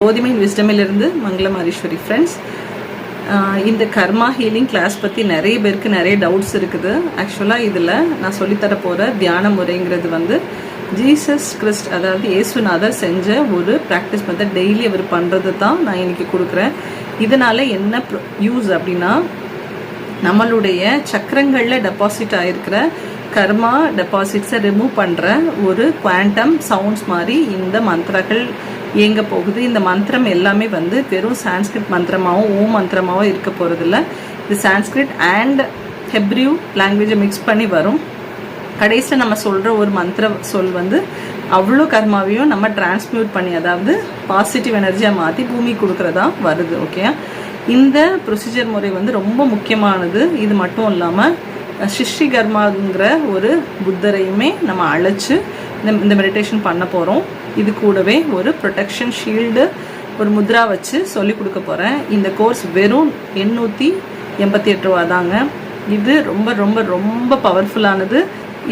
கோதுமையின் விஸ்டமிலிருந்து மங்களமாரீஸ்வரி friends. இந்த கர்மா healing class பற்றி நிறைய பேருக்கு நிறைய டவுட்ஸ் இருக்குது. ஆக்சுவலாக இதில் நான் சொல்லித்தர போகிற தியான முறைங்கிறது வந்து ஜீசஸ் கிறிஸ்ட், அதாவது இயேசுநாதர் செஞ்ச ஒரு ப்ராக்டிஸ் மெத்தட். டெய்லி அவர் பண்ணுறது தான் நான் இன்றைக்கி கொடுக்குறேன். இதனால் என்ன யூஸ் அப்படின்னா, நம்மளுடைய சக்கரங்களில் டெபாசிட் ஆகிருக்கிற கர்மா டெபாசிட்ஸை ரிமூவ் பண்ணுற ஒரு குவாண்டம் சவுண்ட்ஸ் மாதிரி இந்த மந்திரங்கள் இயங்க போகுது. இந்த மந்திரம் எல்லாமே வந்து வெறும் சான்ஸ்கிரிட் மந்திரமாகவும் ஓம் மந்திரமாகவும் இருக்க போகிறதில்ல. இது சான்ஸ்கிரிட் அண்ட் ஹெப்ரியூ லாங்குவேஜை மிக்ஸ் பண்ணி வரும். கடைசியில் நம்ம சொல்கிற ஒரு மந்திர சொல் வந்து அவ்வளோ கர்மாவையும் நம்ம டிரான்ஸ்மியூட் பண்ணி, அதாவது பாசிட்டிவ் எனர்ஜியாக மாற்றி பூமி கொடுக்குறதா வருது. ஓகே, இந்த ப்ரொசீஜர் முறை வந்து ரொம்ப முக்கியமானது. இது மட்டும் இல்லாமல் சிஷ்டி கர்மாங்கிற ஒரு புத்தரையுமே நம்ம அழைச்சி இந்த மெடிடேஷன் பண்ண போகிறோம். இது கூடவே ஒரு ப்ரொடெக்ஷன் ஷீல்டு, ஒரு முத்ரா வச்சு சொல்லி கொடுக்க போகிறேன். இந்த கோர்ஸ் வெறும் 888 ரூபா தாங்க. இது ரொம்ப ரொம்ப ரொம்ப பவர்ஃபுல்லானது.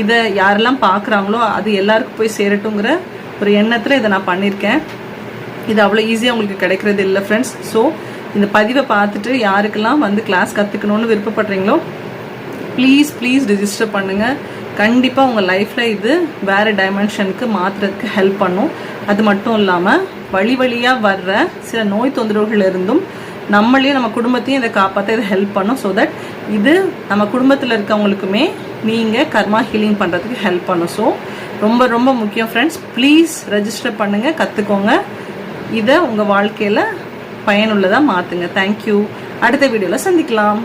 இதை யாரெல்லாம் பார்க்குறாங்களோ அது எல்லாருக்கும் போய் சேரட்டுங்கிற ஒரு எண்ணத்தில் இதை நான் பண்ணியிருக்கேன். இது அவ்வளோ ஈஸியாக உங்களுக்கு கிடைக்கிறது இல்லை ஃப்ரெண்ட்ஸ். ஸோ இந்த பதிவை பார்த்துட்டு யாருக்கெல்லாம் வந்து கிளாஸ் கற்றுக்கணுன்னு விருப்பப்படுறீங்களோ ப்ளீஸ் ரிஜிஸ்டர் பண்ணுங்கள். கண்டிப்பாக உங்கள் லைஃப்பில் இது வேறு டைமென்ஷனுக்கு மாற்றுறதுக்கு ஹெல்ப் பண்ணும். அது மட்டும் இல்லாமல் வழியாக வர்ற சில நோய் தொந்தரவுகள் இருந்தும் நம்மளையும் நம்ம குடும்பத்தையும் இதை காப்பாற்ற இதை ஹெல்ப் பண்ணும். ஸோ தட் இது நம்ம குடும்பத்தில் இருக்கவங்களுக்குமே நீங்கள் கர்மா ஹீலிங் பண்ணுறதுக்கு ஹெல்ப் பண்ணும். ஸோ ரொம்ப ரொம்ப முக்கியம் ஃப்ரெண்ட்ஸ். ப்ளீஸ் ரெஜிஸ்டர் பண்ணுங்கள், கற்றுக்கோங்க. இதை உங்கள் வாழ்க்கையில் பயனுள்ளதாக மாற்றுங்க. தேங்க்யூ. அடுத்த வீடியோவில் சந்திக்கலாம்.